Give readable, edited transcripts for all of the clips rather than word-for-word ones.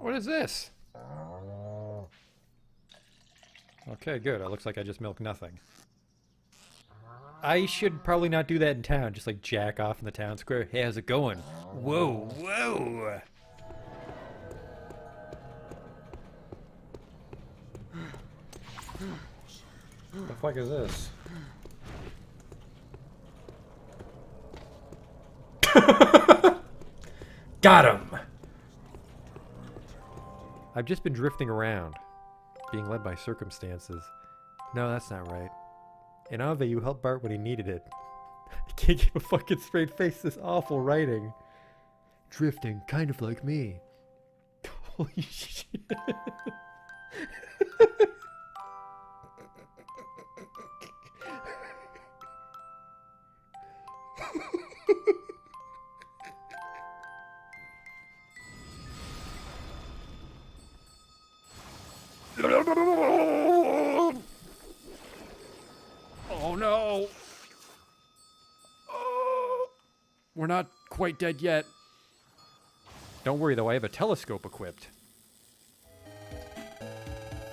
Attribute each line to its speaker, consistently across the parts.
Speaker 1: What is this? Okay, good. It looks like I just milked nothing. I should probably not do that in town. Just like jack off in the town square. Hey, how's it going? Whoa, whoa! What the fuck is this? Got him! I've just been drifting around, being led by circumstances. No, that's not right. In Ave, you helped Bart when he needed it. I can't keep a fucking straight face, this awful writing. Drifting, kind of like me. Holy shit. Oh no! Oh, we're not quite dead yet. Don't worry though, I have a telescope equipped.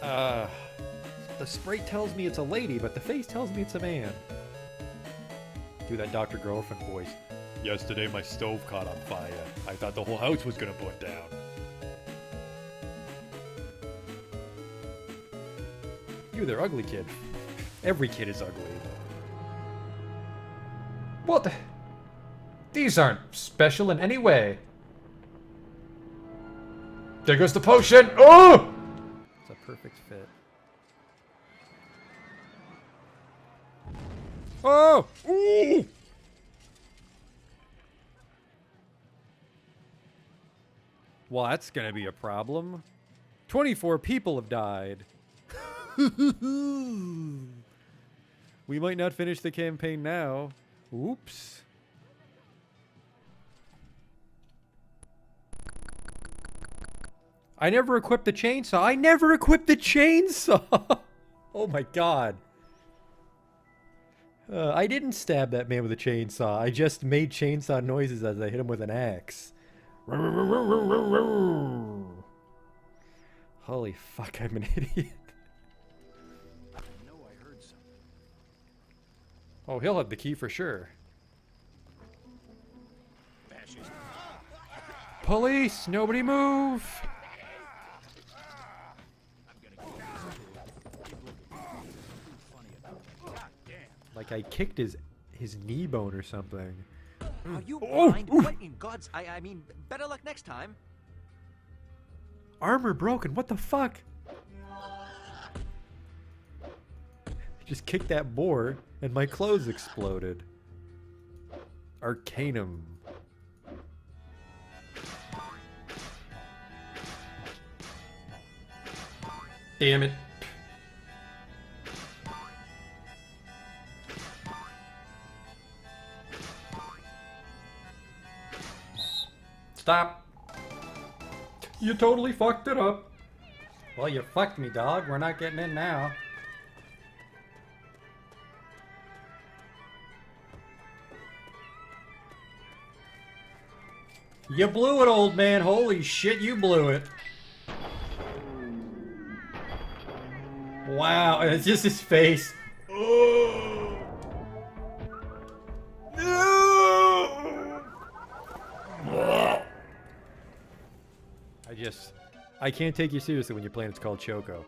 Speaker 1: The sprite tells me it's a lady, but the face tells me it's a man. Do that Dr. Girlfriend voice. Yesterday my stove caught on fire. I thought the whole house was gonna burn down. You, they're ugly, kid. Every kid is ugly.
Speaker 2: What? These aren't special in any way. There goes the potion! Oh!
Speaker 1: It's a perfect fit. Oh! Ooh! Well, that's gonna be a problem. 24 people have died. We might not finish the campaign now. Oops. I never equipped the chainsaw. I never equipped the chainsaw! Oh my god. I didn't stab that man with a chainsaw. I just made chainsaw noises as I hit him with an axe. Holy fuck, I'm an idiot. Oh, he'll have the key for sure. Police! Nobody move! Like I kicked his knee bone or something.
Speaker 3: Are you blind? What in God's... I mean, better luck next time.
Speaker 1: Armor broken, what the fuck? Just kicked that boar and my clothes exploded. Arcanum.
Speaker 2: Damn it. Stop. You totally fucked it up.
Speaker 1: Well, you fucked me, dog. We're not getting in now. You blew it, old man. Holy shit, you blew it. Wow, and it's just his face. Oh. No. I can't take you seriously when your planet's called Choco.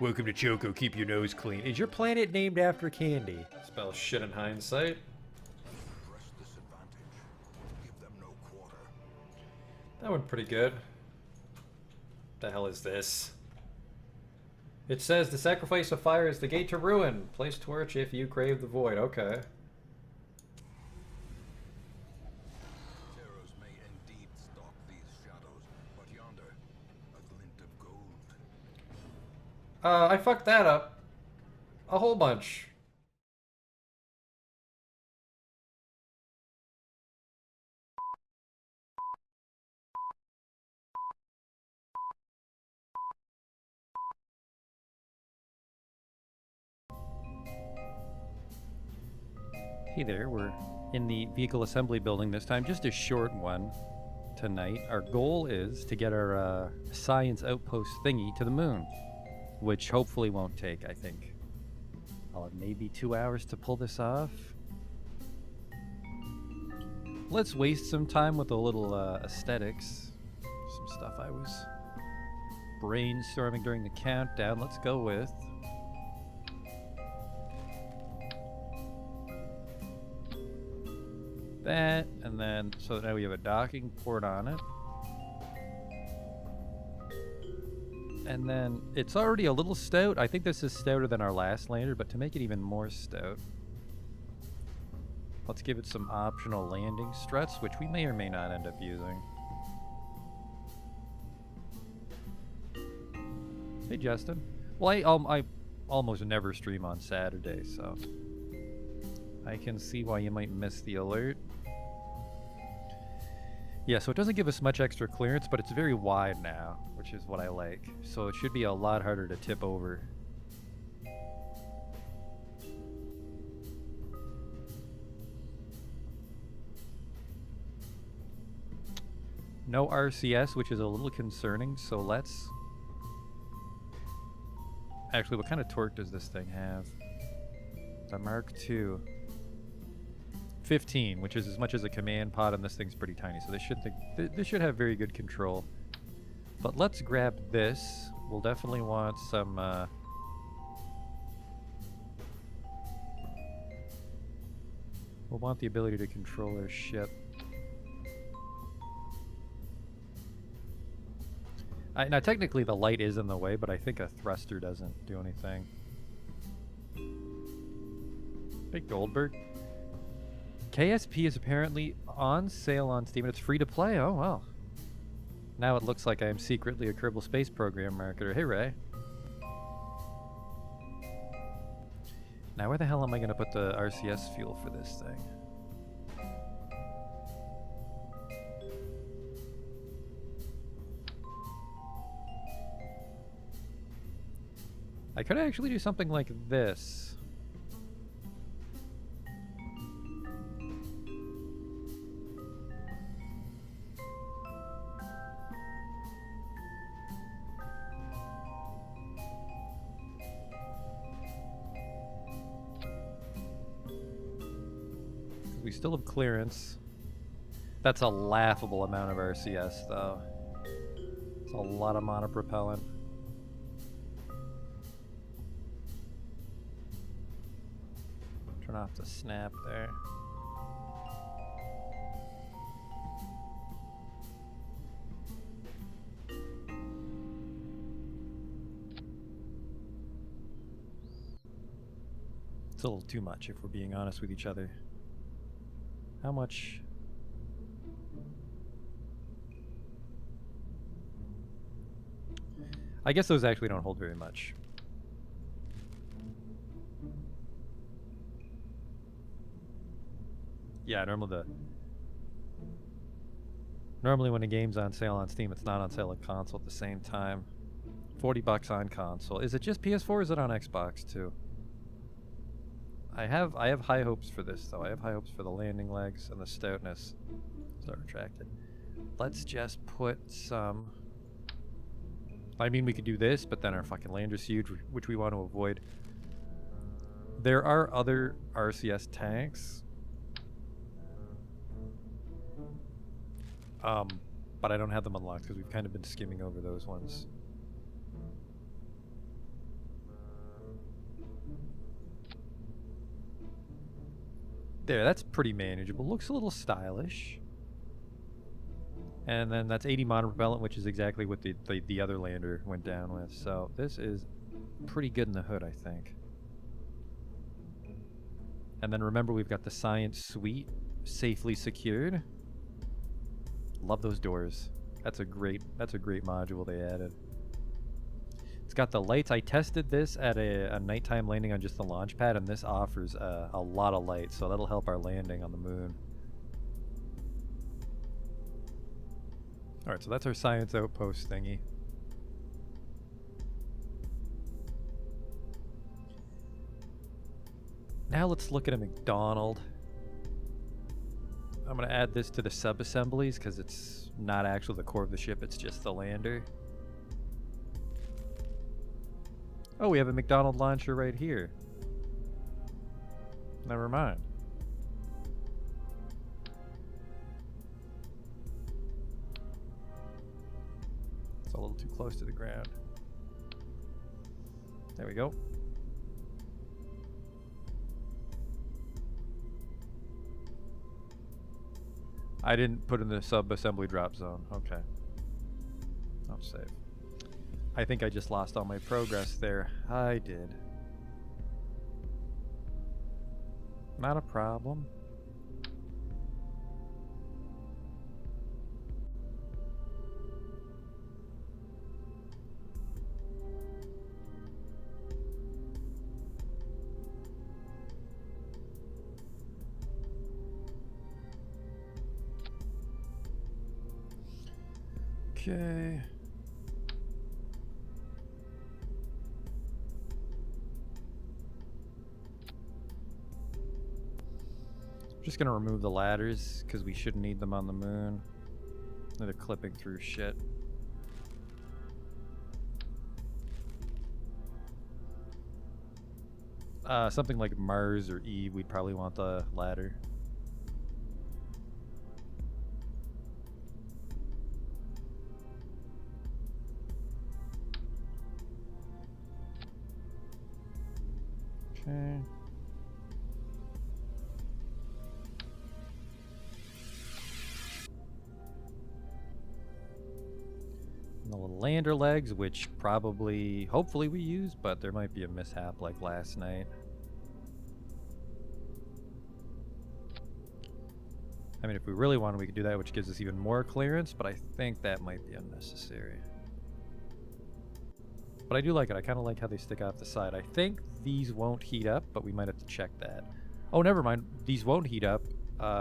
Speaker 1: Welcome to Choco, keep your nose clean. Is your planet named after candy?
Speaker 2: Spell shit in hindsight. That went pretty good. The hell is this? It says the sacrifice of fire is the gate to ruin. Place torch if you crave the void. Okay.
Speaker 4: Terrors may indeed stalk these shadows, but yonder, a glint of gold.
Speaker 2: I fucked that up. A whole bunch.
Speaker 1: Hey there, we're in the vehicle assembly building this time. Just a short one
Speaker 5: tonight, our goal is to get our science outpost thingy to the moon, which hopefully won't take, I think, maybe 2 hours to pull this off. Let's waste some time with a little aesthetics. Some stuff I was brainstorming during the countdown. Let's go with that, and then so now we have a docking port on it. And then it's already a little stout. I think this is stouter than our last lander, but to make it even more stout, let's give it some optional landing struts, which we may or may not end up using. Hey, Justin. Well, I almost never stream on Saturday, so I can see why you might miss the alert. Yeah, so it doesn't give us much extra clearance, but it's very wide now, which is what I like. So it should be a lot harder to tip over. No RCS, which is a little concerning, so let's... Actually, what kind of torque does this thing have? The Mark II. 15, which is as much as a command pod, and this thing's pretty tiny, so this should have very good control. But let's grab this. We'll definitely want some we'll want the ability to control our ship. Now technically the light is in the way, but I think a thruster doesn't do anything. Hey Goldberg. KSP is apparently on sale on Steam, and it's free to play. Oh, well. Now it looks like I am secretly a Kerbal Space Program marketer. Hey, Ray. Now where the hell am I going to put the RCS fuel for this thing? I could actually do something like this. We still have clearance. That's a laughable amount of RCS, though. It's a lot of monopropellant. Turn off the snap there. It's a little too much, if we're being honest with each other. How much? I guess those actually don't hold very much. Yeah, normally when a game's on sale on Steam, it's not on sale at console at the same time. $40 on console. Is it just PS4 or is it on Xbox too? I have high hopes for this though. I have high hopes for the landing legs and the stoutness. Start retracted. Let's just put some... I mean, we could do this, but then our fucking lander's huge, which we want to avoid. There are other RCS tanks. But I don't have them unlocked because we've kind of been skimming over those ones. There, that's pretty manageable. Looks a little stylish. And then that's 80 monopropellant, which is exactly what the other lander went down with. So this is pretty good in the hood, I think. And then remember, we've got the science suite safely secured. Love those doors. That's a great module they added. It's got the lights. I tested this at a nighttime landing on just the launch pad, and this offers a lot of light, so that'll help our landing on the moon. Alright, so that's our science outpost thingy. Now let's look at a McDonald. I'm gonna add this to the sub-assemblies because it's not actually the core of the ship, it's just the lander. Oh, we have a McDonald launcher right here. Never mind. It's a little too close to the ground. There we go. I didn't put in the sub-assembly drop zone. Okay. I'm safe. I think I just lost all my progress there. I did. Not a problem. Okay. I'm just gonna remove the ladders because we shouldn't need them on the moon. They're clipping through shit. Something like Mars or Eve, we'd probably want the ladder. Okay. And the little lander legs, which probably, hopefully we use, but there might be a mishap like last night. I mean, if we really wanted, we could do that, which gives us even more clearance, but I think that might be unnecessary. But I do like it. I kind of like how they stick off the side. I think these won't heat up, but we might have to check that. Oh, never mind. These won't heat up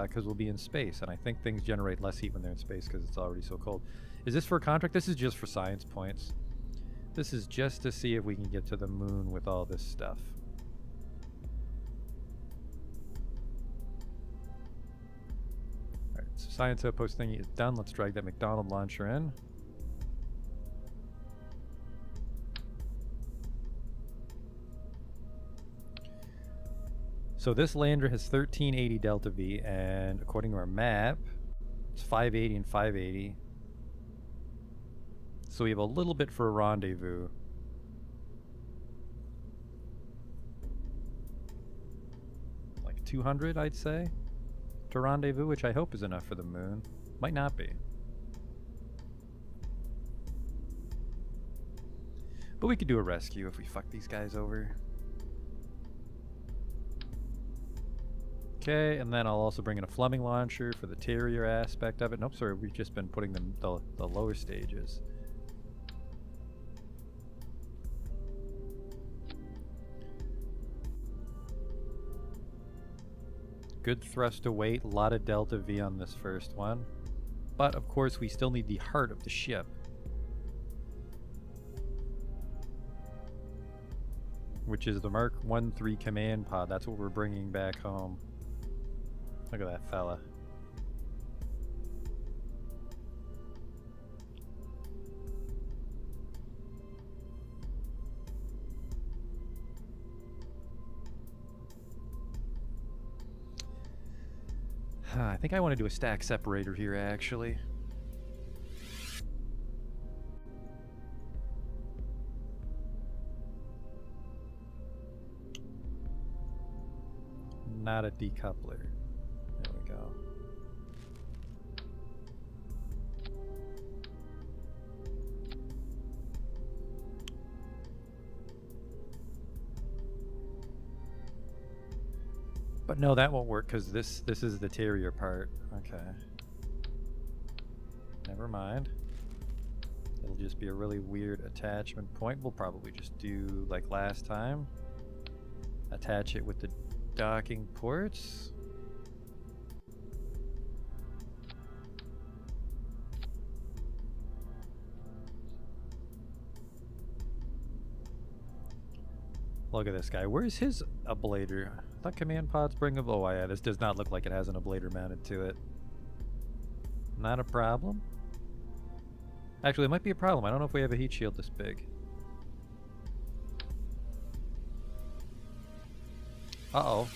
Speaker 5: because we'll be in space, and I think things generate less heat when they're in space because it's already so cold. Is this for a contract? This is just for science points. This is just to see if we can get to the moon with all this stuff. Alright, so science outpost thingy is done. Let's drag that McDonald launcher in. So this lander has 1380 delta V, and according to our map, it's 580 and 580. So we have a little bit for a rendezvous. Like 200, I'd say, to rendezvous, which I hope is enough for the moon. Might not be. But we could do a rescue if we fuck these guys over. Okay, and then I'll also bring in a Fleming launcher for the Terrier aspect of it. Nope, sorry, we've just been putting them the lower stages. Good thrust to weight, a lot of delta V on this first one. But of course we still need the heart of the ship. Which is the Mark 1-3 command pod. That's what we're bringing back home. Look at that fella. I think I want to do a stack separator here, actually. Not a decoupler. There we go. But no, that won't work because this is the Terrier part. Okay. Never mind. It'll just be a really weird attachment point. We'll probably just do like last time. Attach it with the docking ports. Look at this guy. Where's his ablator? I thought command pods bring a... Oh, yeah, this does not look like it has an ablator mounted to it. Not a problem. Actually, it might be a problem. I don't know if we have a heat shield this big. Uh-oh.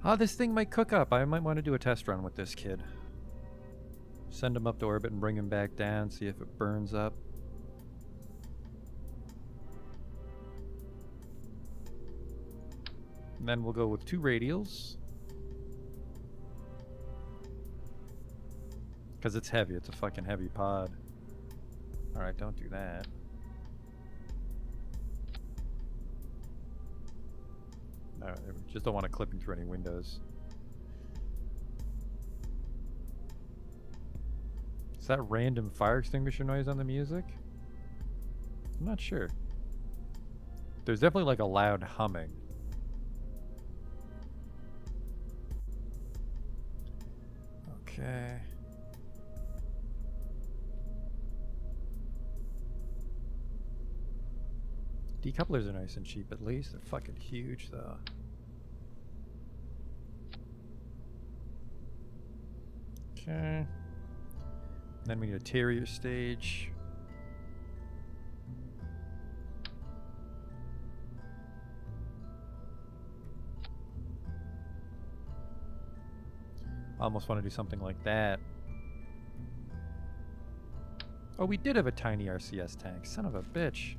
Speaker 5: Oh, this thing might cook up. I might want to do a test run with this kid. Send him up to orbit and bring him back down, see if it burns up. And then we'll go with 2 radials. Because it's heavy. It's a fucking heavy pod. Alright, don't do that. No, I just don't want it clipping through any windows. Is that random fire extinguisher noise on the music? I'm not sure. There's definitely like a loud humming. Okay. Decouplers are nice and cheap at least. They're fucking huge though. Okay. Then we need a Terrier stage. I almost want to do something like that. Oh, we did have a tiny RCS tank. Son of a bitch.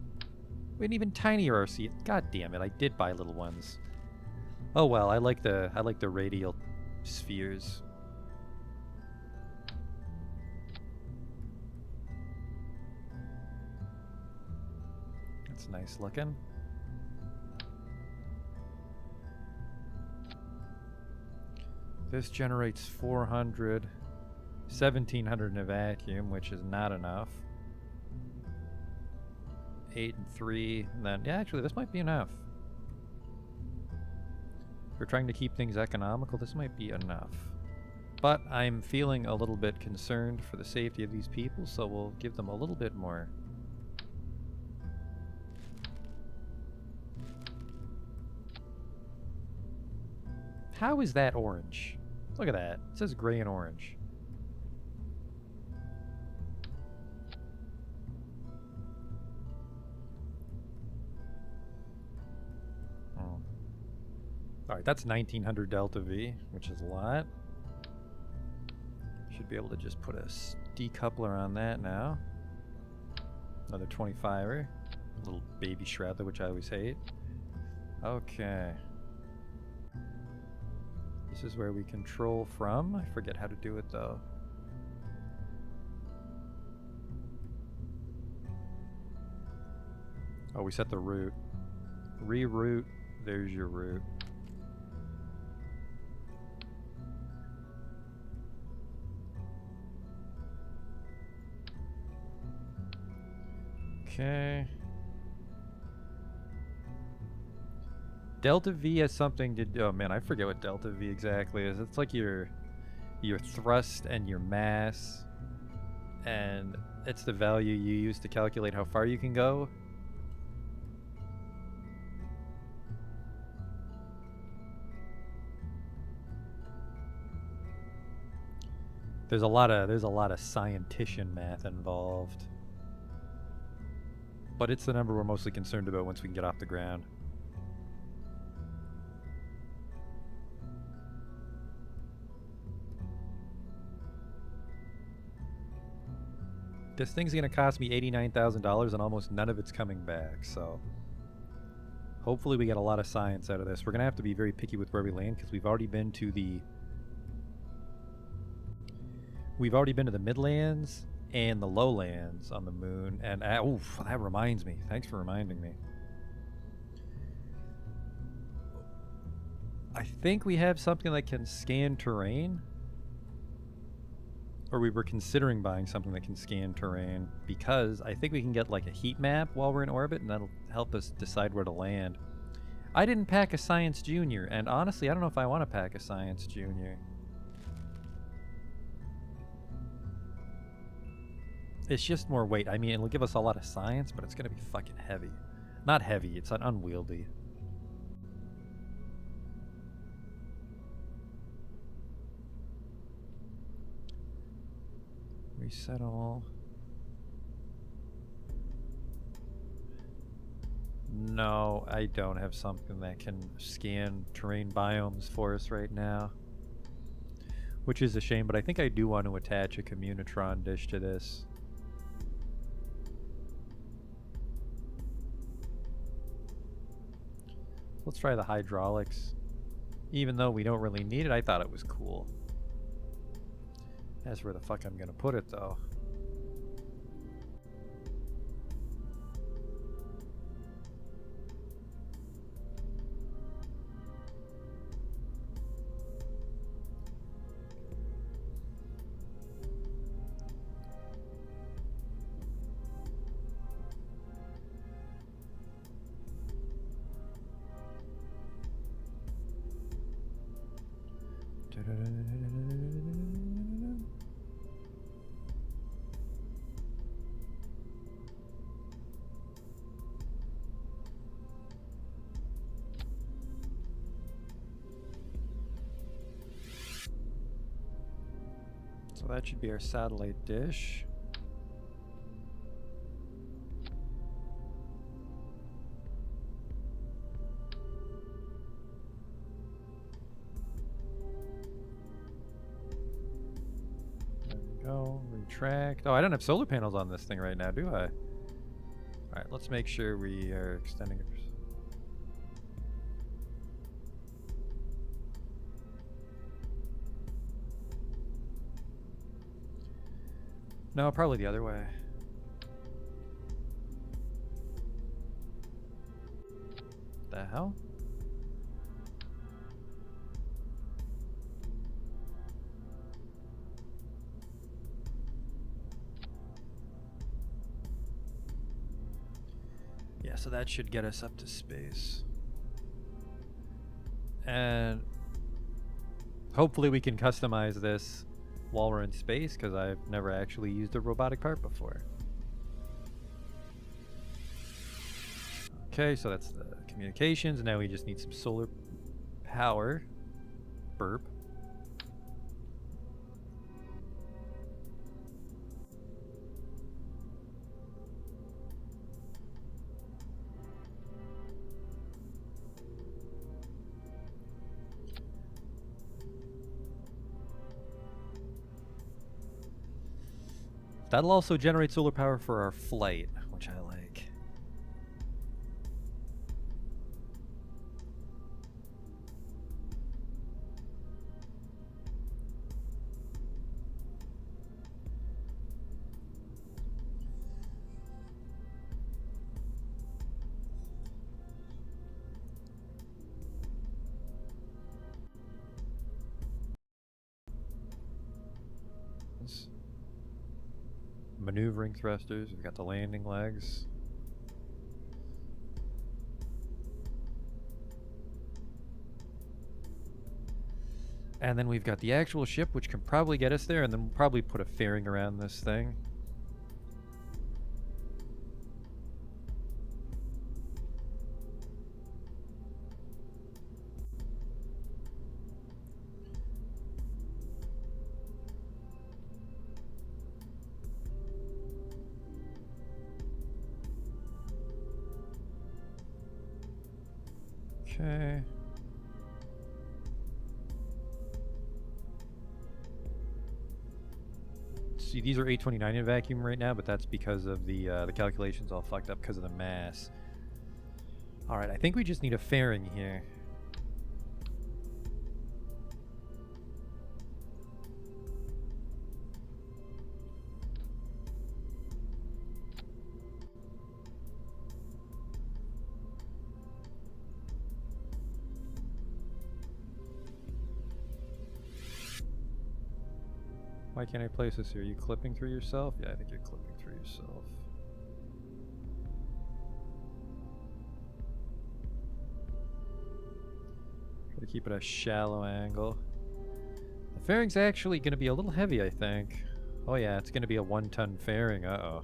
Speaker 5: We had an even tinier RC. God damn it! I did buy little ones. Oh well, I like the radial spheres. That's nice looking. This generates 400, 1700 in a vacuum, which is not enough. 8 and 3, and then, yeah, actually, this might be enough. If we're trying to keep things economical, this might be enough. But I'm feeling a little bit concerned for the safety of these people, so we'll give them a little bit more. How is that orange? Look at that. It says gray and orange. Oh. Alright, that's 1900 delta V, which is a lot. Should be able to just put a decoupler on that now. Another 25er. Little baby shroud, which I always hate. Okay. This is where we control from. I forget how to do it though. Oh, we set the route. Reroute. There's your route. Okay. Delta V has something to do. Oh man, I forget what delta V exactly is. It's like your thrust and your mass, and it's the value you use to calculate how far you can go. There's a lot of scientician math involved, but it's the number we're mostly concerned about once we can get off the ground. This thing's gonna cost me $89,000 and almost none of it's coming back, so hopefully we get a lot of science out of this. We're gonna have to be very picky with where we land because we've already been to the Midlands and the Lowlands on the moon, and oof, that reminds me. Thanks for reminding me. I think we have something that can scan terrain. Or we were considering buying something that can scan terrain, because I think we can get like a heat map while we're in orbit, and that'll help us decide where to land. I didn't pack a Science Junior, and honestly, I don't know if I want to pack a Science Junior. It's just more weight. I mean, it'll give us a lot of science, but it's going to be fucking heavy. Not heavy, it's unwieldy. Reset all. No, I don't have something that can scan terrain biomes for us right now. Which is a shame, but I think I do want to attach a Communitron dish to this. Let's try the hydraulics. Even though we don't really need it, I thought it was cool. That's where the fuck I'm gonna put it though. So that should be our satellite dish. There we go. Retract. Oh, I don't have solar panels on this thing right now, do I? Alright, let's make sure we are extending it. No, probably the other way. The hell? Yeah, so that should get us up to space. And hopefully we can customize this while we're in space, because I've never actually used a robotic part before. Okay, so that's the communications. Now we just need some solar power. Burp. That'll also generate solar power for our flight, which I like. Maneuvering thrusters, we've got the landing legs. And then we've got the actual ship, which can probably get us there, and then we'll probably put a fairing around this thing. Okay. See, these are 829 in vacuum right now, but that's because of the calculations all fucked up because of the mass. All right, I think we just need a fairing here. Why can't I place this here? Are you clipping through yourself? Yeah, I think you're clipping through yourself. Try to keep it a shallow angle. The fairing's actually going to be a little heavy, I think. Oh yeah, it's going to be a 1-ton fairing. Uh-oh.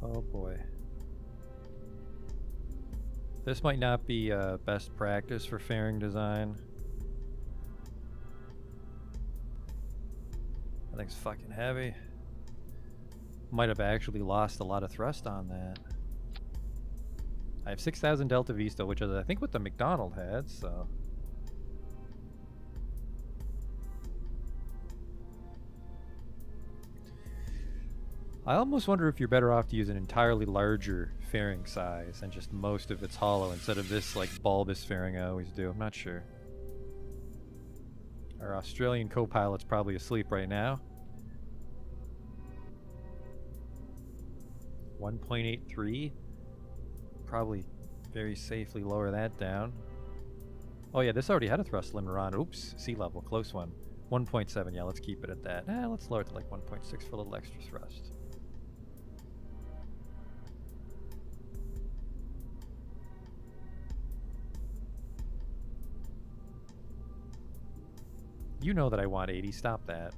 Speaker 5: Oh boy. This might not be best practice for fairing design. That thing's fucking heavy. Might have actually lost a lot of thrust on that. I have 6,000 Delta V still, which is I think what the McDonald had, so... I almost wonder if you're better off to use an entirely larger fairing size and just most of it's hollow instead of this like bulbous fairing I always do. I'm not sure. Our Australian co-pilot's probably asleep right now. 1.83. Probably very safely lower that down. Oh yeah, this already had a thrust limiter on. Oops, sea level, close one. 1.7, yeah, let's keep it at that. Let's lower it to like 1.6 for a little extra thrust. You know that I want 80, stop that.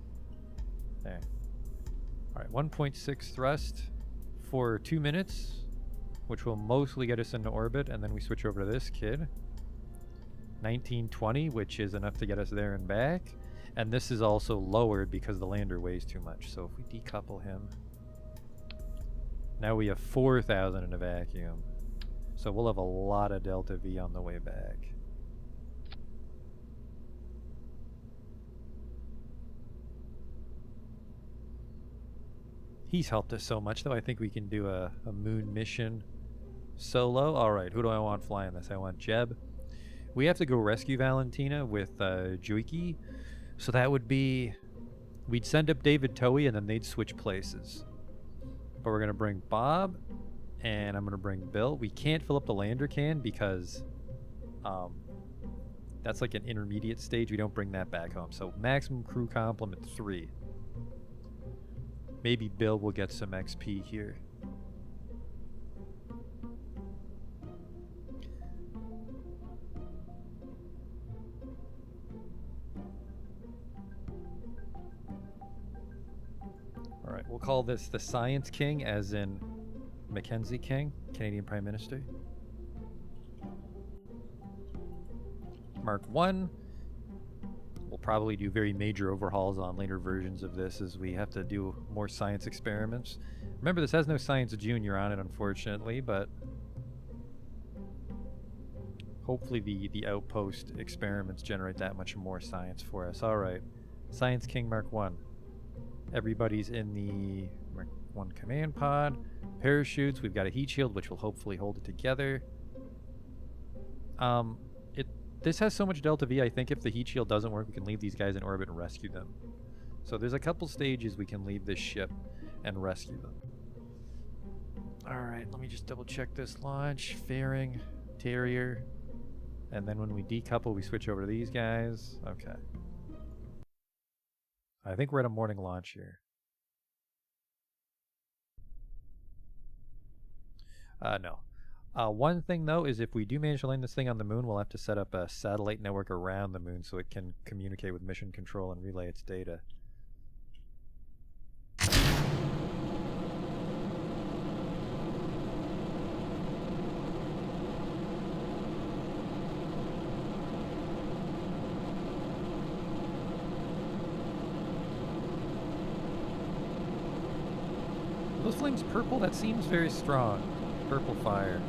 Speaker 5: There. Alright, 1.6 thrust for 2 minutes, which will mostly get us into orbit, and then we switch over to this kid. 1920, which is enough to get us there and back. And this is also lowered because the lander weighs too much. So if we decouple him, now we have 4,000 in a vacuum. So we'll have a lot of Delta V on the way back. He's helped us so much, though. I think we can do a moon mission solo. Alright, who do I want flying this? I want Jeb. We have to go rescue Valentina with Juiki. So that would be... We'd send up David Towie and then they'd switch places. But we're going to bring Bob and I'm going to bring Bill. We can't fill up the lander can because that's like an intermediate stage. We don't bring that back home. So maximum crew complement 3. Maybe Bill will get some XP here. Alright, we'll call this the Science King, as in Mackenzie King, Canadian Prime Minister. Mark 1. We'll probably do very major overhauls on later versions of this as we have to do more science experiments. Remember, this has no Science Junior on it, unfortunately, but hopefully the outpost experiments generate that much more science for us. Alright, Science King Mark 1. Everybody's in the Mark 1 command pod. Parachutes, we've got a heat shield, which will hopefully hold it together. This has so much Delta V, I think if the heat shield doesn't work, we can leave these guys in orbit and rescue them. So there's a couple stages we can leave this ship and rescue them. Alright, let me just double check this launch. Fairing, Terrier. And then when we decouple, we switch over to these guys. Okay. I think we're at a morning launch here. No. One thing, though, is if we do manage to land this thing on the moon, we'll have to set up a satellite network around the moon so it can communicate with mission control and relay its data. Are those flames purple? That seems very strong. Purple fire.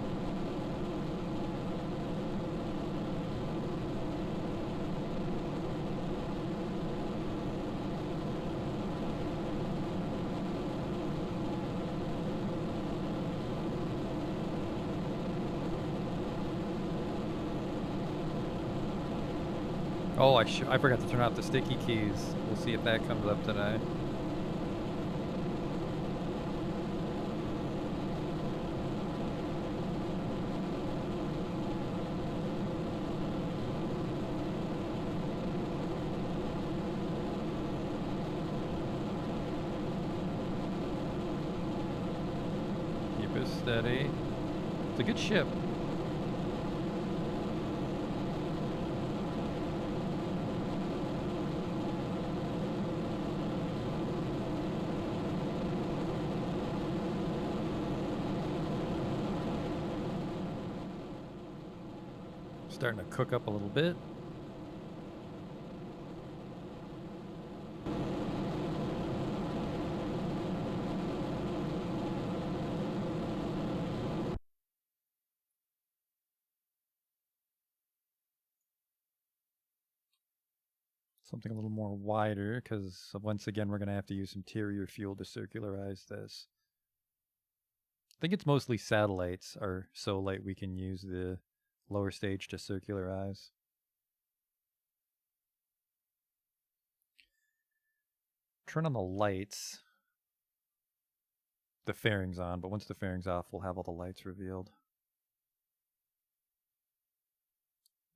Speaker 5: Oh, I forgot to turn off the sticky keys. We'll see if that comes up today. Keep it steady. It's a good ship. Starting to cook up a little bit. Something a little more wider, because once again we're going to have to use some interior fuel to circularize this. I think it's mostly satellites are so light we can use the lower stage to circularize. Turn on the lights. The fairing's on, but once the fairing's off, we'll have all the lights revealed.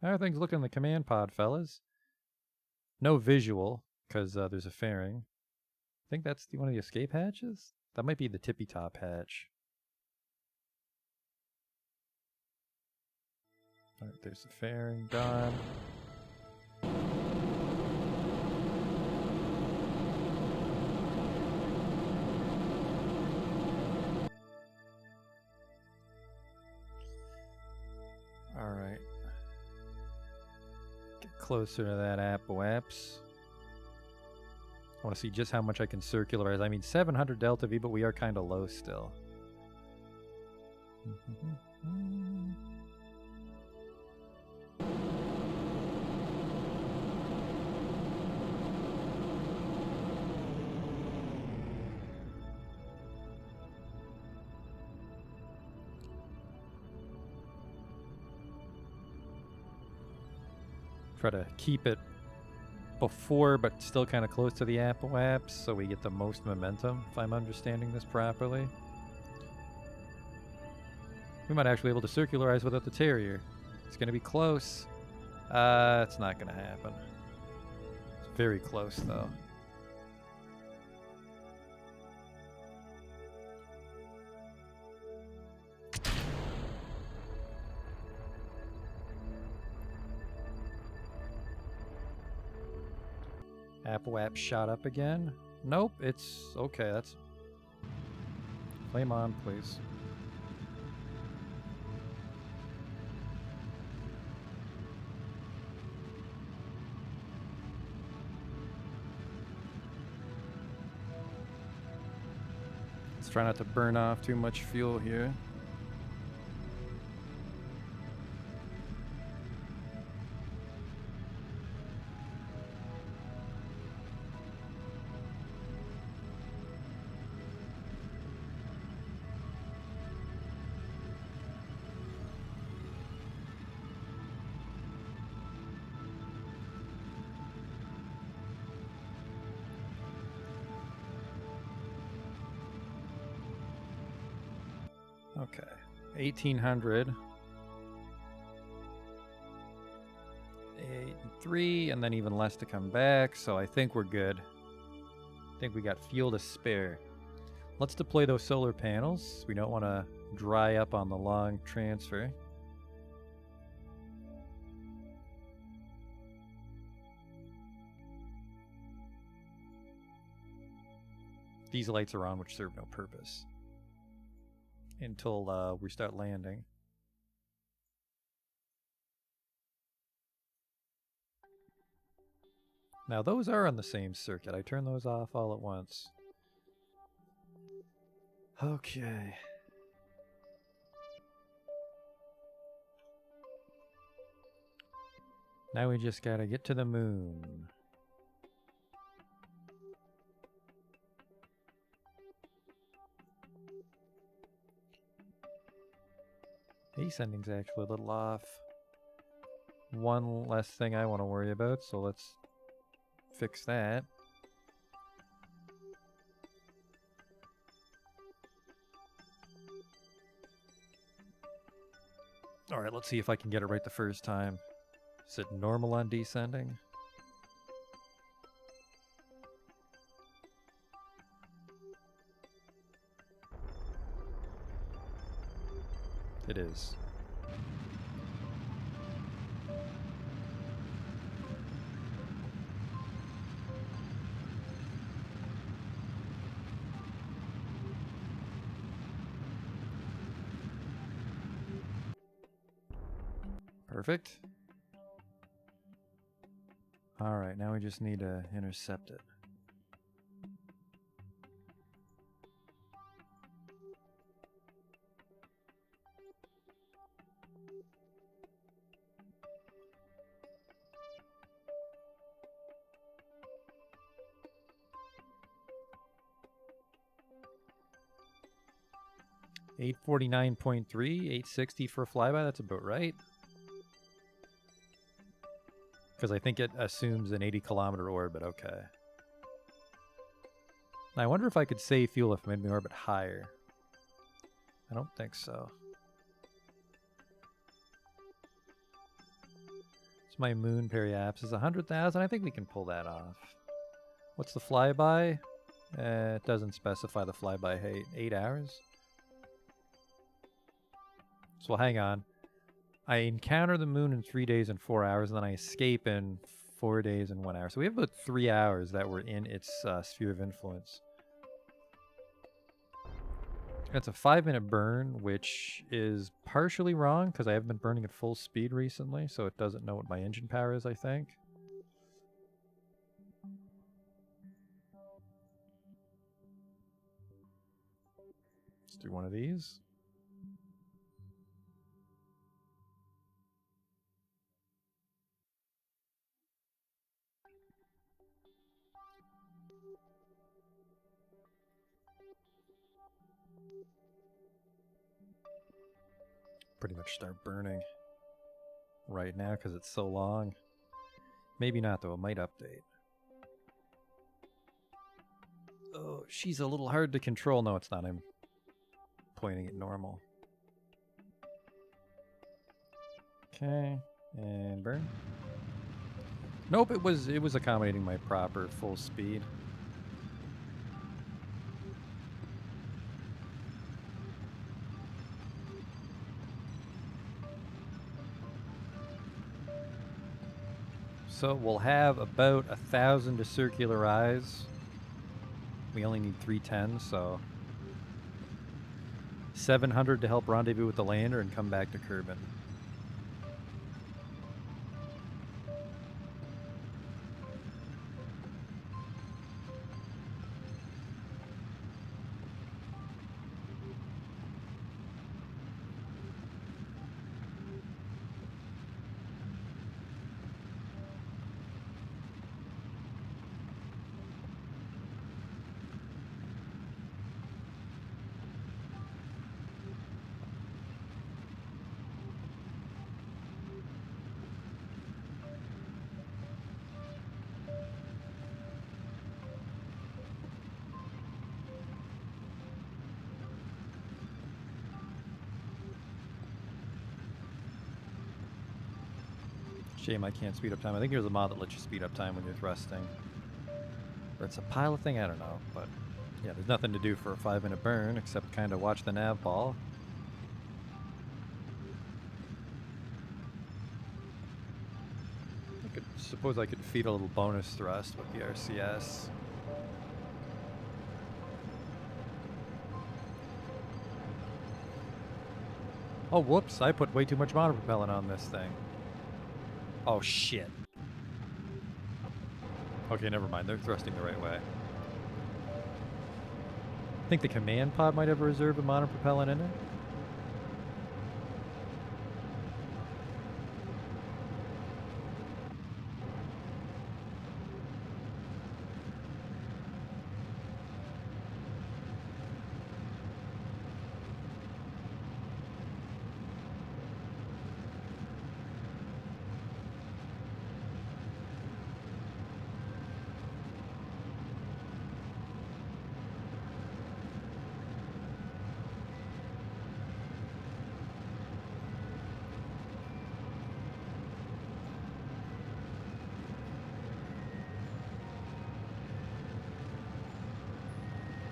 Speaker 5: How are things looking in the command pod, fellas? No visual, because there's a fairing. I think that's one of the escape hatches? That might be the tippy top hatch. Alright, there's the fairing done. Alright. Get closer to that Apoaps. I want to see just how much I can circularize. I mean, 700 delta V, but we are kind of low still. Try to keep it before, but still kind of close to the Apoaps, so we get the most momentum, if I'm understanding this properly. We might actually be able to circularize without the Terrier. It's going to be close. It's not going to happen. It's very close, though. Apoap shot up again. Nope, it's okay. That's flame on, please. Let's try not to burn off too much fuel here. Okay, 1800. 8 and 3, and then even less to come back, so I think we're good. I think we got fuel to spare. Let's deploy those solar panels. We don't want to dry up on the long transfer. These lights are on, which serve no purpose until we start landing. Now those are on the same circuit. I turn those off all at once. Okay. Now we just gotta get to the moon. Ascending's actually a little off. One less thing I want to worry about, so let's fix that. Alright, let's see if I can get it right the first time. Is it normal on descending? It is. Perfect. Alright, now we just need to intercept it. .849.3, 860 for a flyby, that's about right. Because I think it assumes an 80-kilometer orbit, okay. I wonder if I could save fuel if I made my orbit higher. I don't think so. It's my moon periapsis, 100,000. I think we can pull that off. What's the flyby? It doesn't specify the flyby height. 8 hours? So hang on. I encounter the moon in 3 days and 4 hours, and then I escape in 4 days and 1 hour. So we have about 3 hours that we're in its sphere of influence. It's a 5-minute burn, which is partially wrong because I haven't been burning at full speed recently, so it doesn't know what my engine power is, I think. Let's do one of these. Pretty much start burning right now because it's so long. Maybe not though, it might update. Oh, she's a little hard to control. No, it's not. I'm pointing at normal. Okay, and burn. Nope, it was accommodating my proper full speed. So we'll have about 1,000 to circularize. We only need 310, so 700 to help rendezvous with the lander and come back to Kerbal. Shame I can't speed up time. I think there's a mod that lets you speed up time when you're thrusting. Or it's a pilot thing, I don't know. But yeah, there's nothing to do for a 5-minute burn except kind of watch the nav ball. Suppose I could feed a little bonus thrust with the RCS. Oh, whoops, I put way too much monopropellant on this thing. Oh, shit. Okay, never mind. They're thrusting the right way. I think the command pod might have a reserve of monopropellant in it.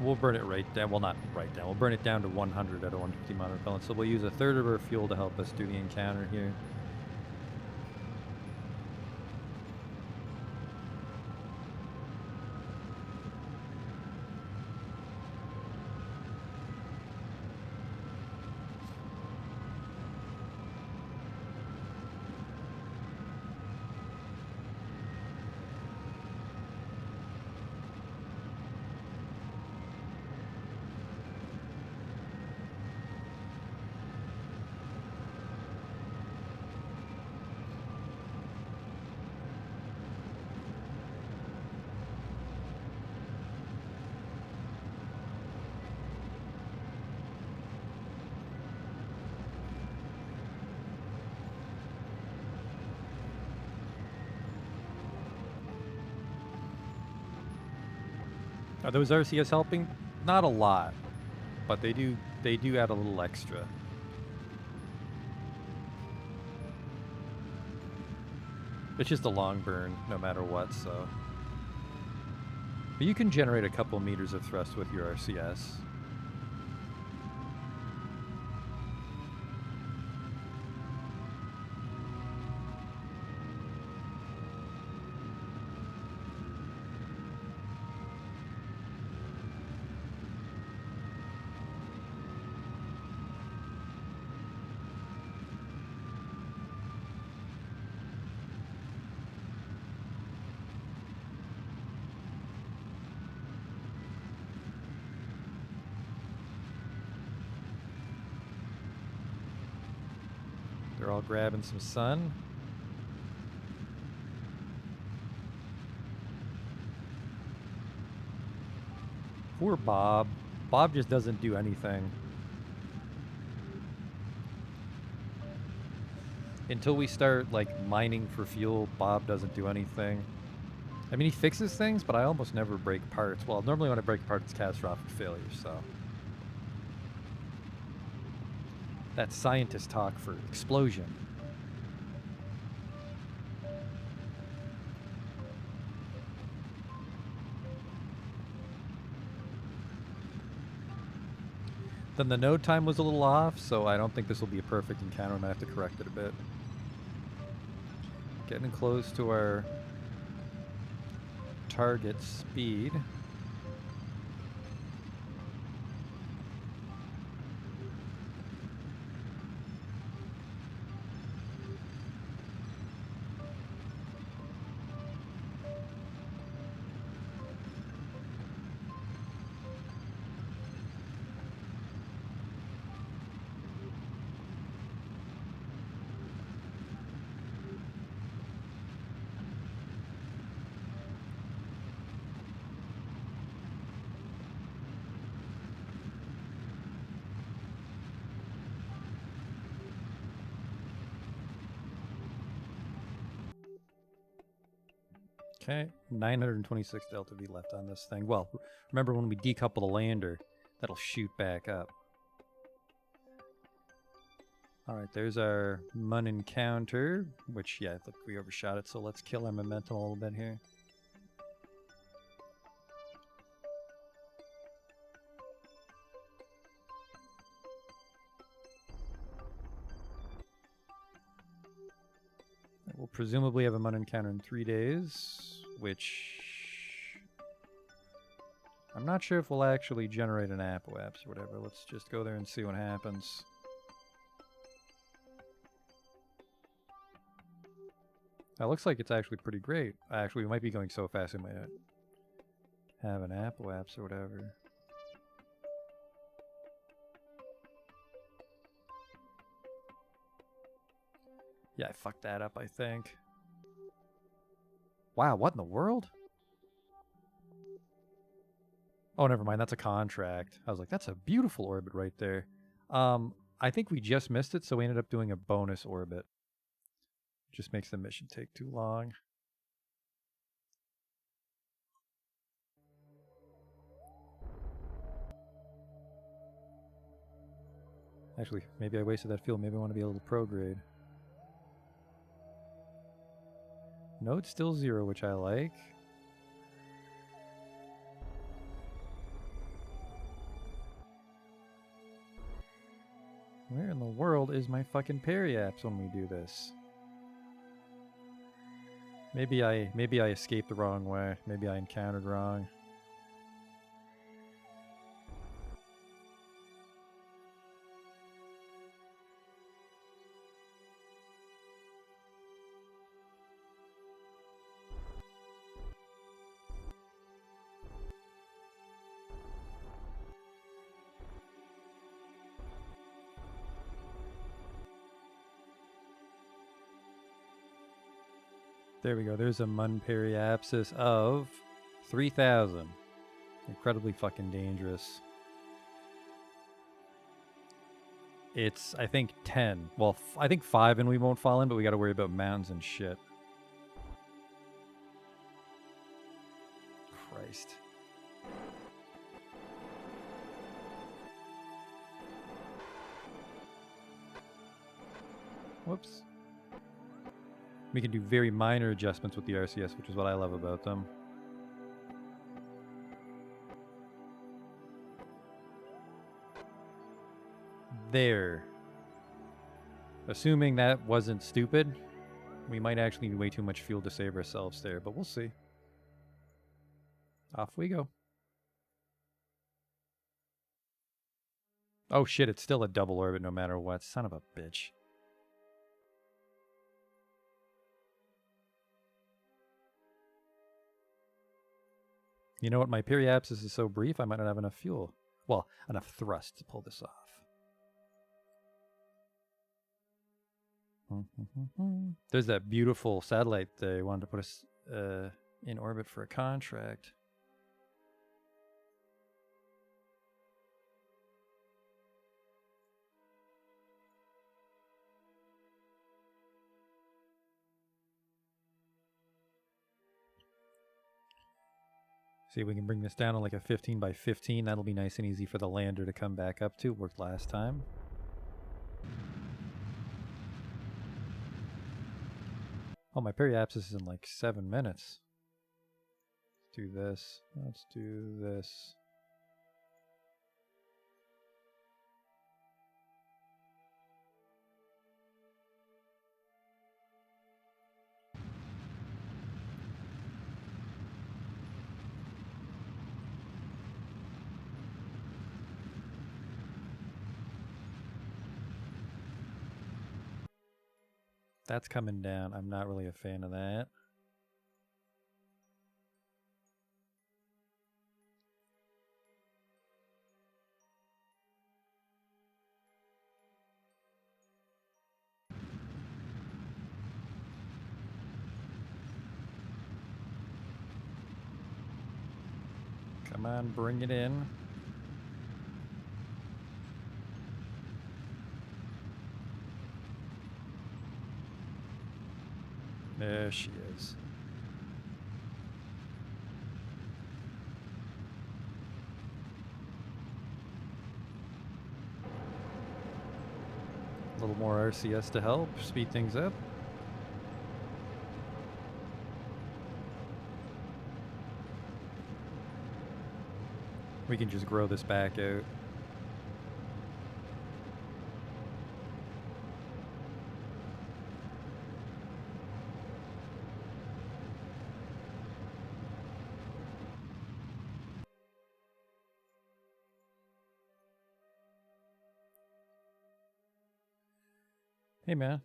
Speaker 5: We'll burn it right down. Well, not right down. We'll burn it down to 100 out of 150 monopropellant. So we'll use a third of our fuel to help us do the encounter here. Are those RCS helping? Not a lot, but they do add a little extra. It's just a long burn no matter what, so. But you can generate a couple meters of thrust with your RCS. They're all grabbing some sun. Poor Bob. Bob just doesn't do anything. Until we start, like, mining for fuel, Bob doesn't do anything. I mean, he fixes things, but I almost never break parts. Well, normally when I break parts, it's catastrophic failure, so. That's scientist talk for explosion. Then the node time was a little off, so I don't think this will be a perfect encounter. I might have to correct it a bit. Getting close to our target speed. Okay, 926 delta V left on this thing. Well, remember when we decouple the lander, that'll shoot back up. Alright, there's our Mun encounter, which, yeah, look, we overshot it, so let's kill our momentum a little bit here. We'll presumably have a Mun encounter in 3 days, which I'm not sure if we'll actually generate an apoapse or whatever. Let's just go there and see what happens. That looks like it's actually pretty great. Actually, we might be going so fast we might have an apoapse or whatever. Yeah, I fucked that up, I think. Wow, what in the world? Oh, never mind. That's a contract. I was like, that's a beautiful orbit right there. I think we just missed it, so we ended up doing a bonus orbit. Just makes the mission take too long. Actually, maybe I wasted that fuel. Maybe I want to be a little prograde. Node's still 0, which I like. Where in the world is my fucking periapse when we do this? Maybe I escaped the wrong way. Maybe I encountered wrong. There we go. There's a Mun periapsis of 3,000. Incredibly fucking dangerous. It's, I think, 10. Well, I think 5 and we won't fall in, but we got to worry about mountains and shit. Christ. Whoops. We can do very minor adjustments with the RCS, which is what I love about them. There. Assuming that wasn't stupid, we might actually need way too much fuel to save ourselves there, but we'll see. Off we go. Oh shit, it's still a double orbit no matter what. Son of a bitch. You know what? My periapsis is so brief, I might not have enough fuel. Well, enough thrust to pull this off. There's that beautiful satellite they wanted to put us in orbit for a contract. See if we can bring this down to like a 15 by 15. That'll be nice and easy for the lander to come back up to. Worked last time. Oh, my periapsis is in like 7 minutes. Let's do this. Let's do this. That's coming down. I'm not really a fan of that. Come on, bring it in. There she is. A little more RCS to help speed things up. We can just grow this back out. Hey, man.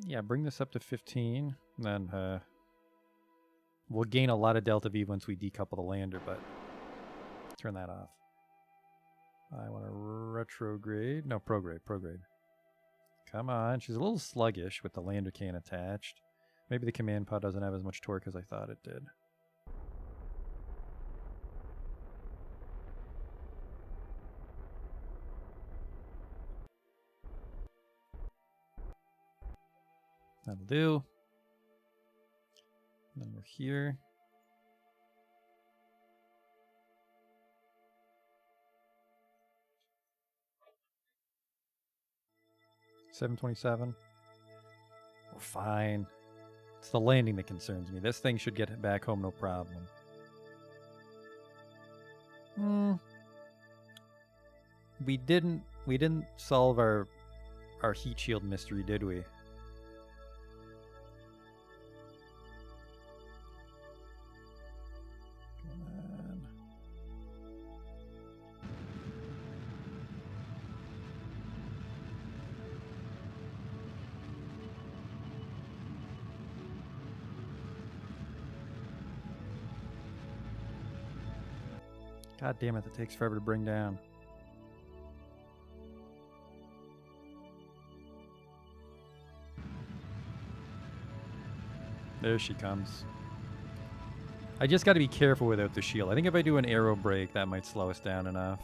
Speaker 5: Yeah, bring this up to 15. And then we'll gain a lot of delta V once we decouple the lander, but turn that off. I want to retrograde. No, prograde. Come on. She's a little sluggish with the lander can attached. Maybe the command pod doesn't have as much torque as I thought it did. That'll do. And then we're here. $727. We're fine. It's the landing that concerns me. This thing should get back home no problem. We didn't solve our heat shield mystery, did we? Come on. God damn it, that takes forever to bring down. There she comes. I just got to be careful without the shield. I think if I do an aero brake, that might slow us down enough.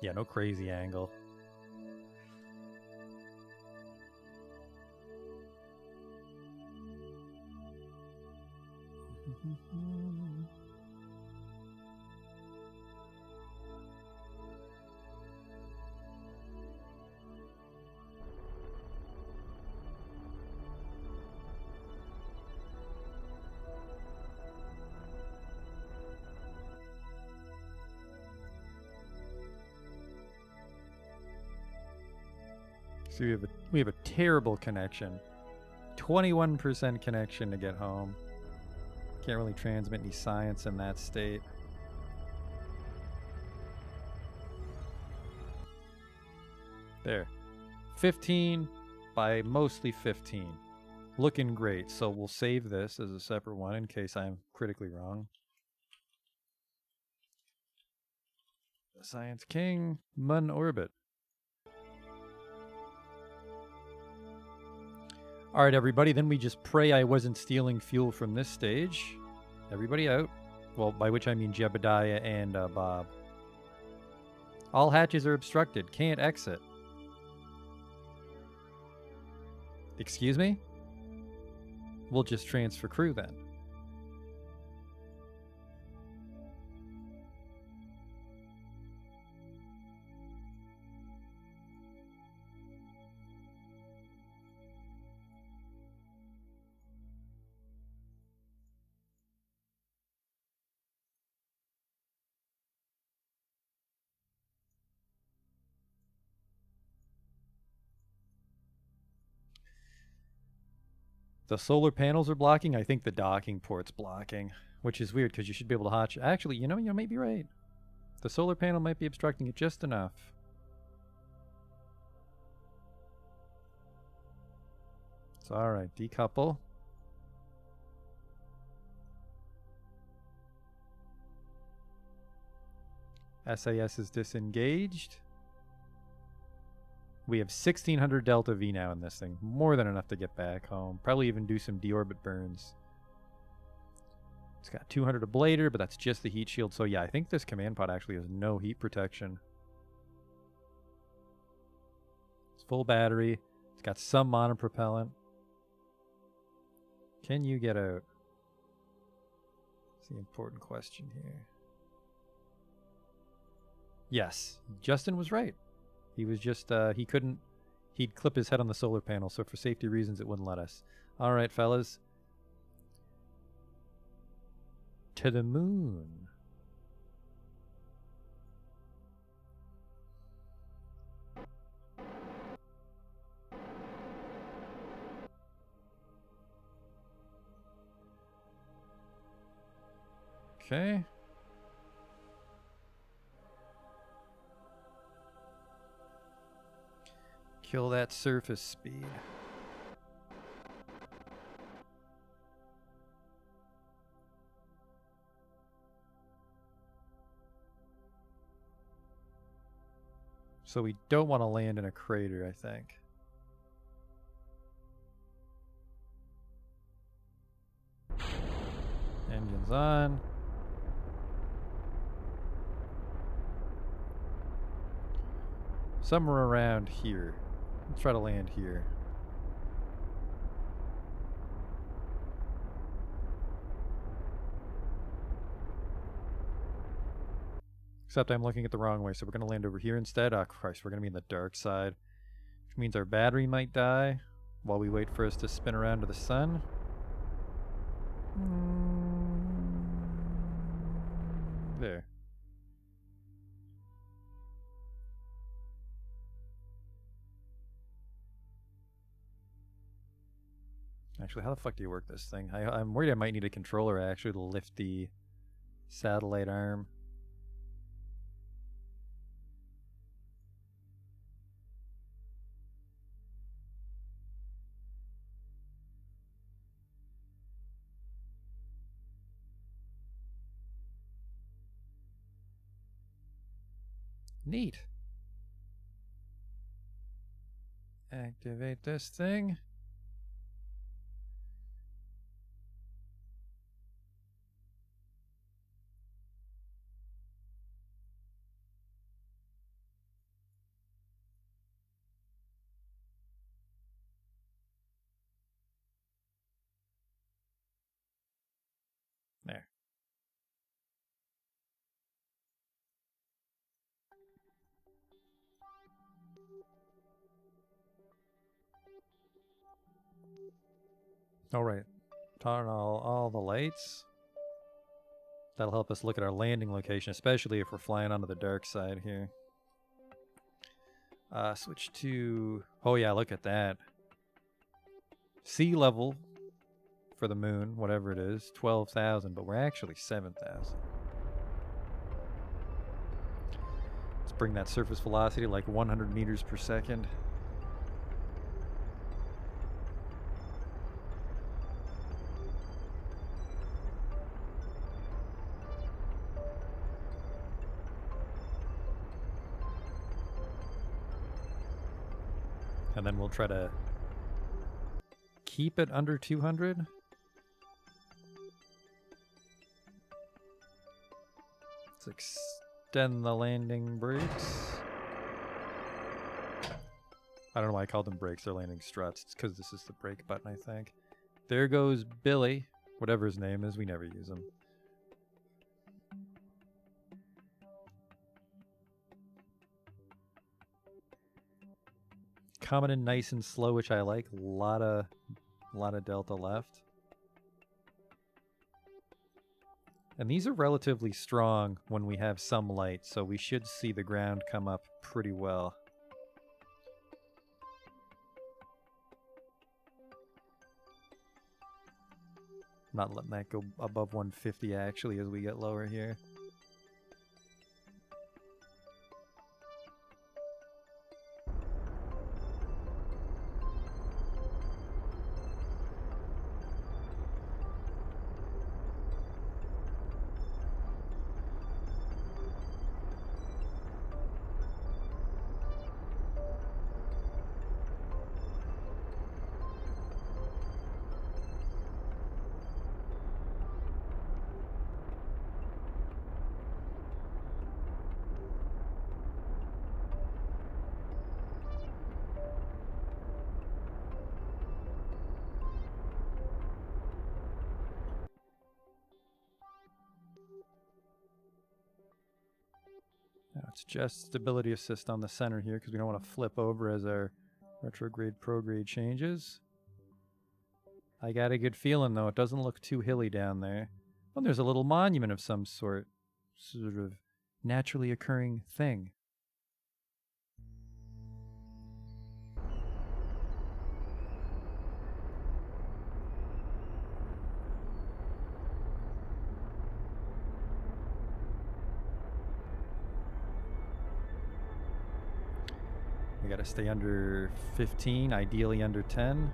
Speaker 5: Yeah, no crazy angle. So we have a terrible connection. 21% connection to get home. Can't really transmit any science in that state. There. 15 by mostly 15. Looking great. So we'll save this as a separate one in case I'm critically wrong. Science King, Mun Orbit. Alright, everybody, then we just pray I wasn't stealing fuel from this stage. Everybody out. Well, by which I mean Jebediah and Bob. All hatches are obstructed. Can't exit. Excuse me? We'll just transfer crew then. The solar panels are blocking. I think the docking port's blocking, which is weird because you should be able to hatch. Actually, you might be right. The solar panel might be obstructing it just enough. It's alright. Decouple. SAS is disengaged. We have 1600 Delta V now in this thing. More than enough to get back home. Probably even do some deorbit burns. It's got 200 ablator, but that's just the heat shield. So yeah, I think this command pod actually has no heat protection. It's full battery. It's got some monopropellant. Can you get out? That's the important question here. Yes, Justin was right. He was just, he'd clip his head on the solar panel, so for safety reasons it wouldn't let us. Alright, fellas. To the moon. Okay. Kill that surface speed. So we don't want to land in a crater, I think. Engines on. Somewhere around here. Let's try to land here. Except I'm looking at the wrong way, so we're going to land over here instead. Oh, Christ, we're going to be in the dark side. Which means our battery might die while we wait for us to spin around to the sun. There. Actually, how the fuck do you work this thing? I'm worried I might need a controller actually to lift the satellite arm. Neat. Activate this thing. All right. Turn all the lights. That'll help us look at our landing location, especially if we're flying onto the dark side here. Switch to... Oh yeah, look at that. Sea level for the moon, whatever it is, 12,000, but we're actually 7,000. Let's bring that surface velocity to like 100 meters per second. And then we'll try to keep it under 200. Let's extend the landing brakes. I don't know why I called them brakes. They're landing struts. It's because this is the brake button, I think. There goes Billy. Whatever his name is, we never use him. Coming in nice and slow, which I like. Lot of delta left. And these are relatively strong when we have some light, so we should see the ground come up pretty well. Not letting that go above 150 actually as we get lower here. Now it's just stability assist on the center here because we don't want to flip over as our retrograde prograde changes. I got a good feeling though, it doesn't look too hilly down there. Oh, there's a little monument of some sort of naturally occurring thing. We gotta stay under 15, ideally under 10.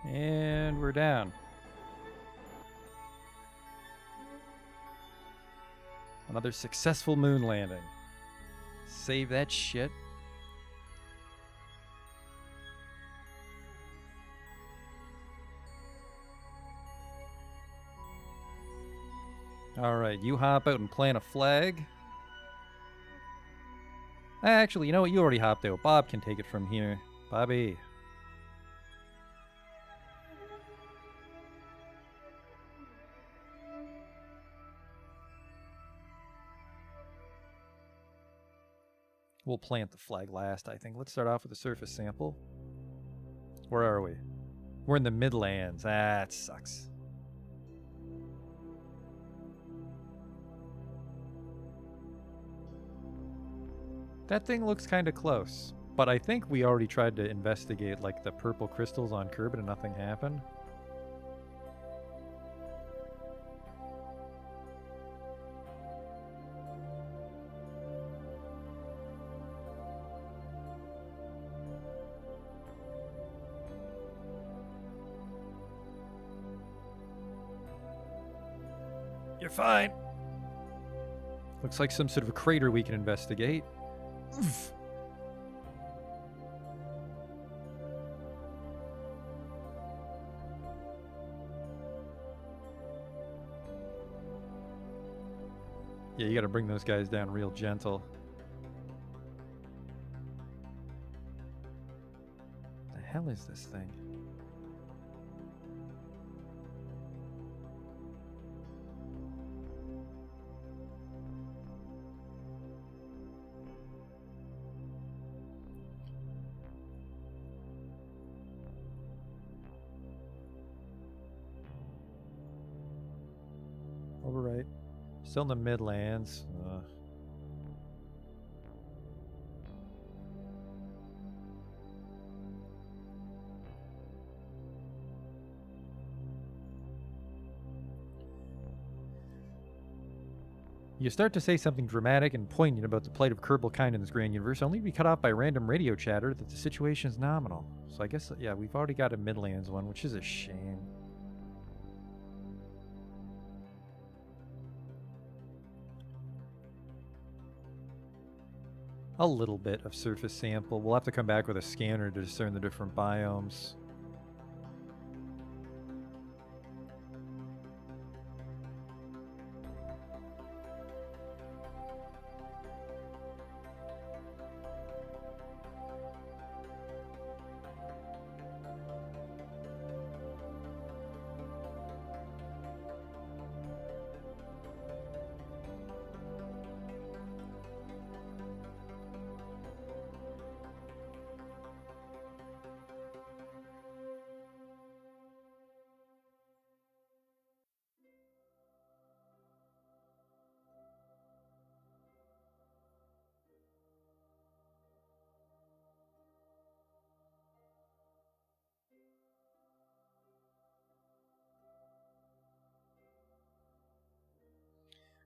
Speaker 5: And we're down. Another successful moon landing. Save that shit. Alright, you hop out and plant a flag. Actually, you know what? You already hopped out. Bob can take it from here. Bobby. We'll plant the flag last, I think. Let's start off with a surface sample. Where are we? We're in the Midlands. Ah, it sucks. That thing looks kind of close. But I think we already tried to investigate like the purple crystals on Kerbal and nothing happened. You're fine. Looks like some sort of a crater we can investigate. Oof. Yeah, you gotta bring those guys down real gentle. The hell is this thing? Overright. Still in the Midlands. You start to say something dramatic and poignant about the plight of Kerbal kind in this grand universe, only to be cut off by random radio chatter that the situation is nominal. So I guess, yeah, we've already got a Midlands one, which is a shame. A little bit of surface sample. We'll have to come back with a scanner to discern the different biomes.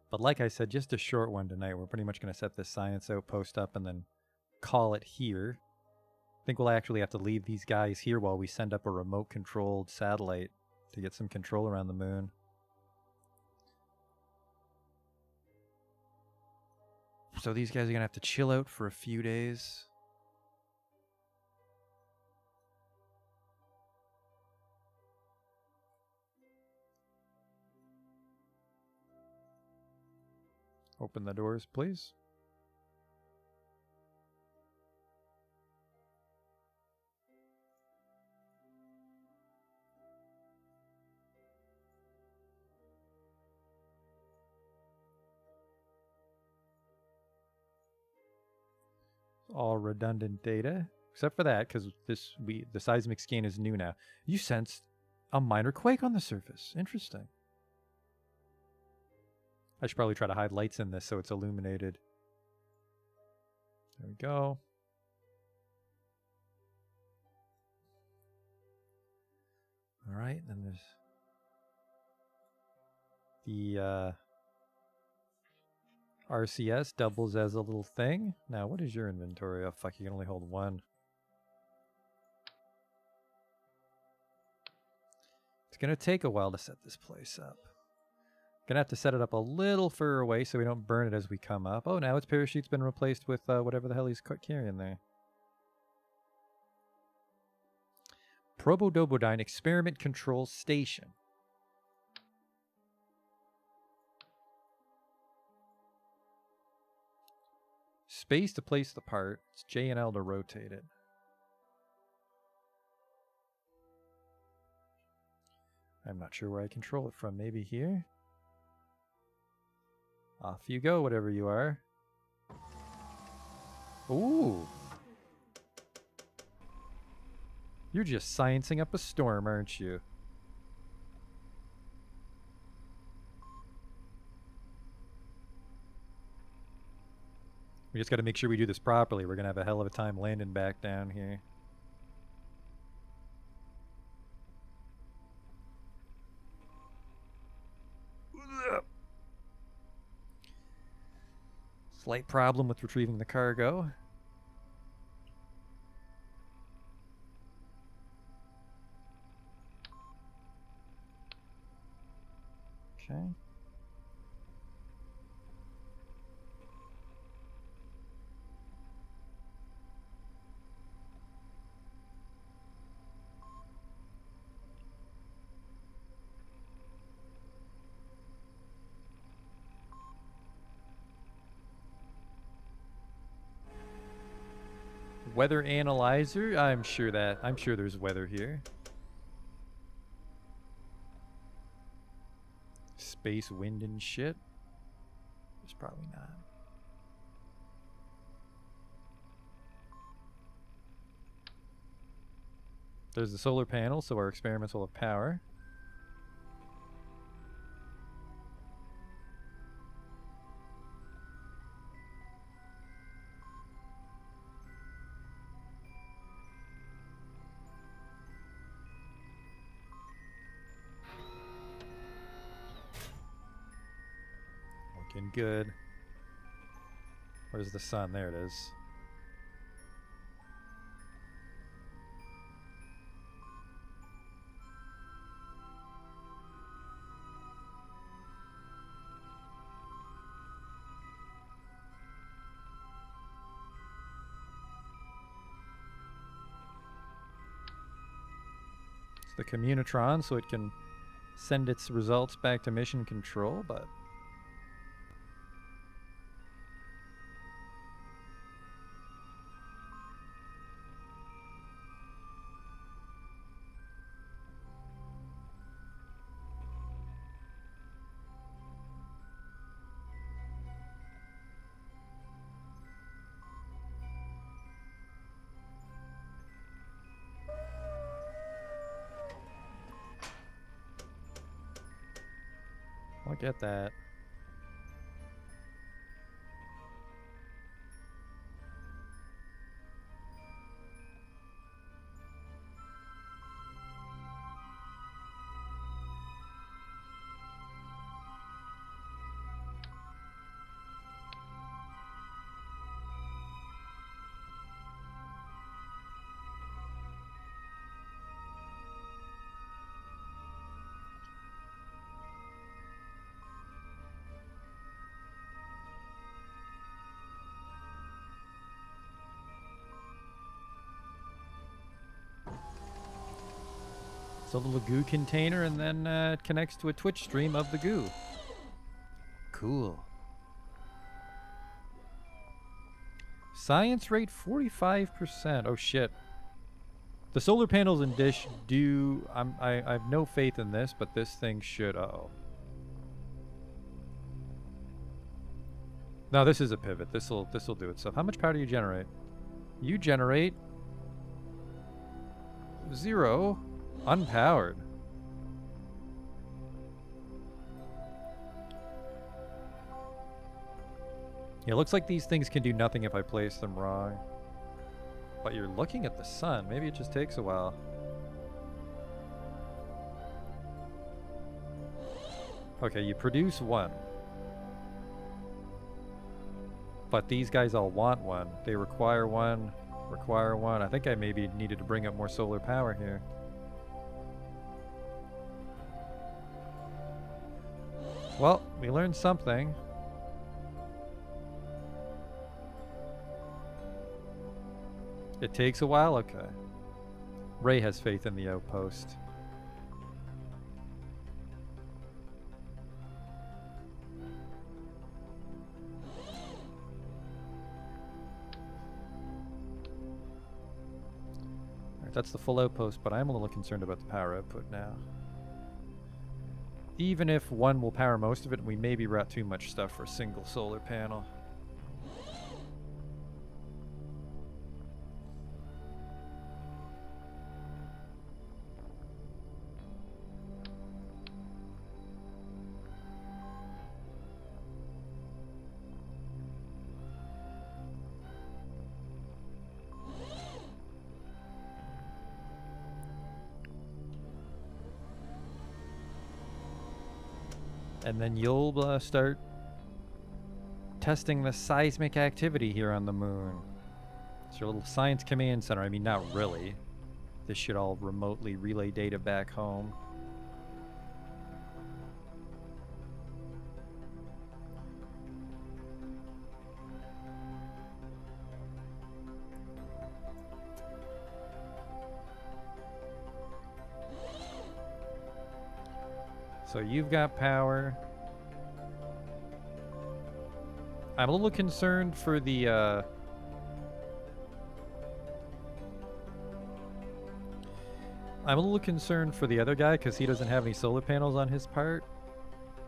Speaker 5: But like I said, just a short one tonight. We're pretty much going to set this science outpost up and then call it here. I think we'll actually have to leave these guys here while we send up a remote-controlled satellite to get some control around the moon. So these guys are going to have to chill out for a few days. Open the doors, please. All redundant data, except for that, because the seismic scan is new now. You sensed a minor quake on the surface. Interesting. I should probably try to hide lights in this so it's illuminated. There we go. All right, then there's the RCS doubles as a little thing. Now, what is your inventory? Oh, fuck, you can only hold one. It's going to take a while to set this place up. Gonna have to set it up a little further away so we don't burn it as we come up. Oh, now its parachute's been replaced with whatever the hell he's carrying there. Probodobodyne Experiment Control Station. Space to place the part. It's J and L to rotate it. I'm not sure where I control it from. Maybe here? Off you go, whatever you are. Ooh. You're just sciencing up a storm, aren't you? We just got to make sure we do this properly. We're going to have a hell of a time landing back down here. Slight problem with retrieving the cargo. Okay. Weather analyzer. I'm sure there's weather here. Space, wind, and shit. There's probably not. There's the solar panel, so our experiments will have power. Looking good. Where's the sun? There it is. It's the Communitron, so it can send its results back to mission control, but look at that. It's a little goo container, and then it connects to a Twitch stream of the goo. Cool. Science rate 45%. Oh shit. The solar panels and dish do. I have no faith in this, but this thing should. Uh-oh. No, this is a pivot. This'll do it. So how much power do you generate? You generate 0. Unpowered. Yeah, it looks like these things can do nothing if I place them wrong. But you're looking at the sun. Maybe it just takes a while. Okay, you produce one. But these guys all want one. They require one. Require one. I think I maybe needed to bring up more solar power here. Well, we learned something. It takes a while? Okay. Ray has faith in the outpost. Alright, that's the full outpost, but I'm a little concerned about the power output now. Even if one will power most of it, we maybe route too much stuff for a single solar panel. And then you'll start testing the seismic activity here on the moon. It's your little science command center. I mean, not really. This should all remotely relay data back home. So you've got power. I'm a little concerned for the I'm a little concerned for the other guy because he doesn't have any solar panels on his part.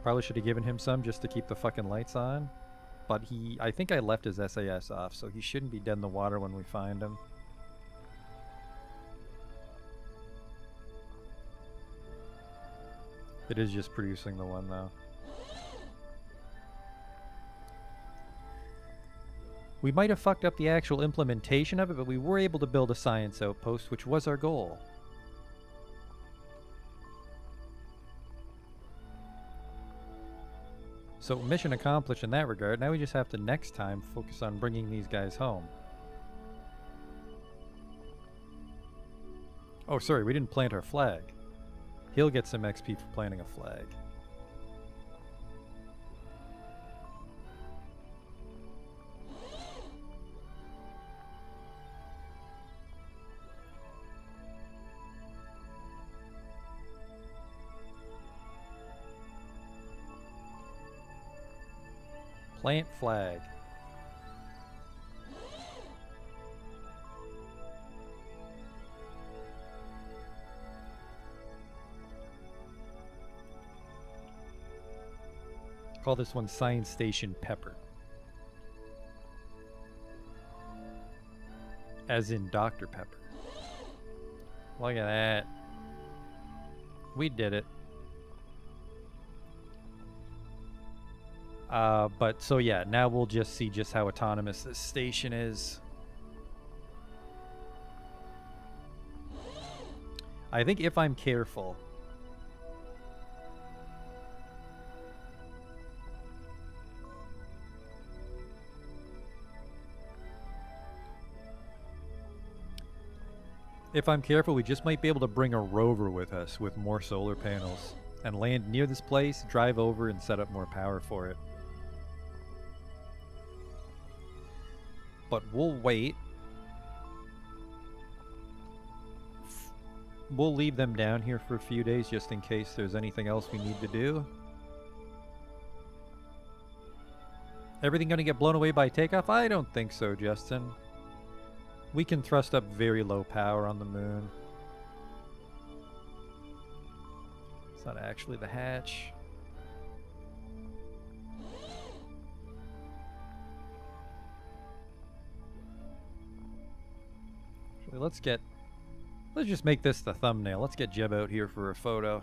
Speaker 5: Probably should have given him some just to keep the fucking lights on. But I think I left his SAS off, so he shouldn't be dead in the water when we find him. It is just producing the one, though. We might have fucked up the actual implementation of it, but we were able to build a science outpost, which was our goal. So mission accomplished in that regard. Now we just have to next time focus on bringing these guys home. Oh, sorry, we didn't plant our flag. He'll get some XP for planting a flag. Plant flag. Call this one Science Station Pepper. As in Dr. Pepper. Look at that. We did it. But so yeah, now we'll just see just how autonomous this station is. I think if I'm careful, we just might be able to bring a rover with us with more solar panels and land near this place, drive over, and set up more power for it. But we'll wait. We'll leave them down here for a few days just in case there's anything else we need to do. Everything gonna get blown away by takeoff? I don't think so, Justin. We can thrust up very low power on the moon. It's not actually the hatch. Actually, let's just make this the thumbnail. Let's get Jeb out here for a photo.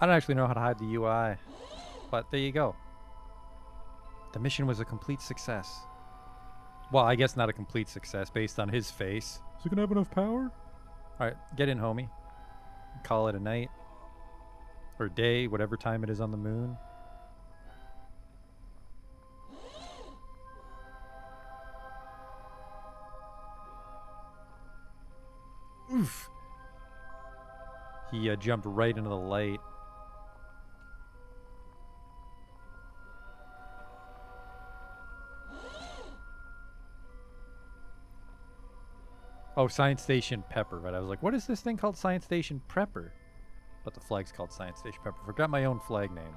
Speaker 5: I don't actually know how to hide the UI, but there you go. The mission was a complete success. Well, I guess not a complete success based on his face. Is it gonna have enough power? Alright, get in, homie. Call it a night. Or day, whatever time it is on the moon. Oof! He jumped right into the light. Oh, Science Station Pepper, right? I was like, what is this thing called Science Station Prepper? But the flag's called Science Station Pepper. Forgot my own flag name.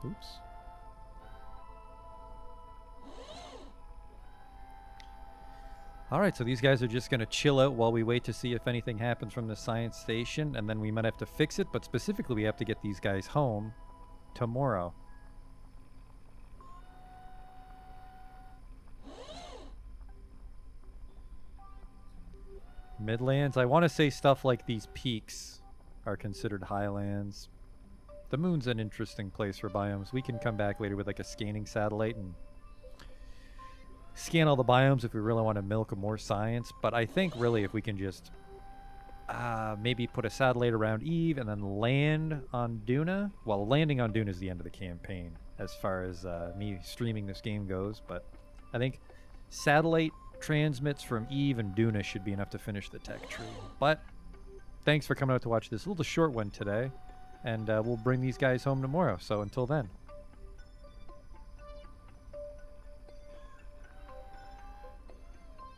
Speaker 5: Oops. Alright, so these guys are just going to chill out while we wait to see if anything happens from the science station, and then we might have to fix it, but specifically we have to get these guys home tomorrow. Midlands. I want to say stuff like these peaks are considered highlands. The moon's an interesting place for biomes. We can come back later with like a scanning satellite and scan all the biomes if we really want to milk more science. But I think really if we can just maybe put a satellite around Eve and then land on Duna. Well, landing on Duna is the end of the campaign as far as me streaming this game goes, but I think satellite transmits from Eve and Duna should be enough to finish the tech tree. But thanks for coming out to watch this little short one today, and we'll bring these guys home tomorrow. So until then.